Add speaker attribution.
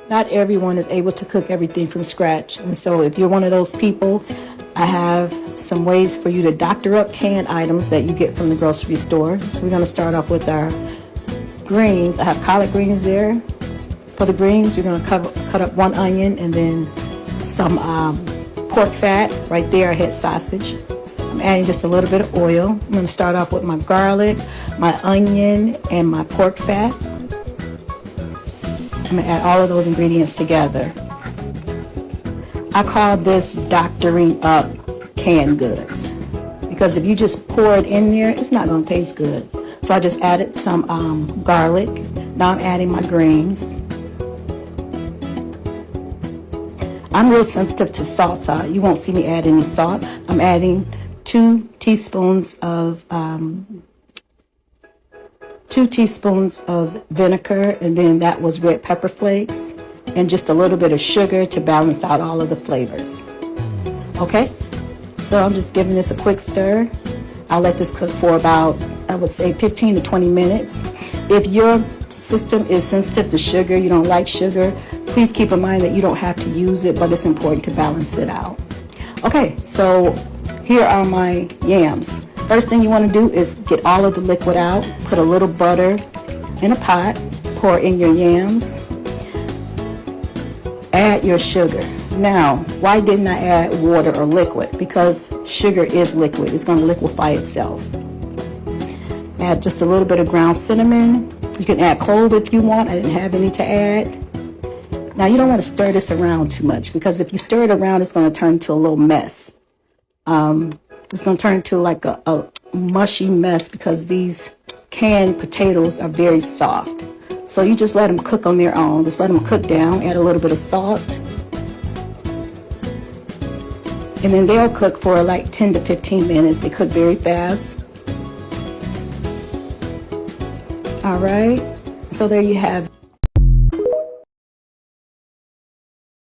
Speaker 1: not everyone is able to cook everything from scratch. And so if you're one of those people, I have some ways for you to doctor up canned items that you get from the grocery store. So we're going to start off with our greens. I have collard greens there. For the greens, we're going to cut up 1 onion and then some pork fat. Right there, I had sausage. I'm adding just a little bit of oil. I'm going to start off with my garlic, my onion, and my pork fat. I'm going to add all of those ingredients together. I call this doctoring up canned goods, because if you just pour it in there, it's not going to taste good. So I just added some garlic. Now I'm adding my greens. I'm real sensitive to salt, so you won't see me add any salt. I'm adding 2 teaspoons of vinegar, and then that was red pepper flakes, and just a little bit of sugar to balance out all of the flavors. Okay, so I'm just giving this a quick stir. I'll let this cook for about, I would say, 15 to 20 minutes. If your system is sensitive to sugar, you don't like sugar, please keep in mind that you don't have to use it, but it's important to balance it out. Okay, so here are my yams. First thing you want to do is get all of the liquid out. Put a little butter in a pot, pour in your yams, add your sugar. Now, why didn't I add water or liquid? Because sugar is liquid. It's going to liquefy itself. Add just a little bit of ground cinnamon. You can add clove if you want. I didn't have any to add. Now, you don't want to stir this around too much, because if you stir it around, it's going to turn into a little mess. It's going to turn into like a mushy mess, because these canned potatoes are very soft. So you just let them cook on their own. Just let them cook down. Add a little bit of salt. And then they'll cook for like 10 to 15 minutes. They cook very fast. All right. So there you have it.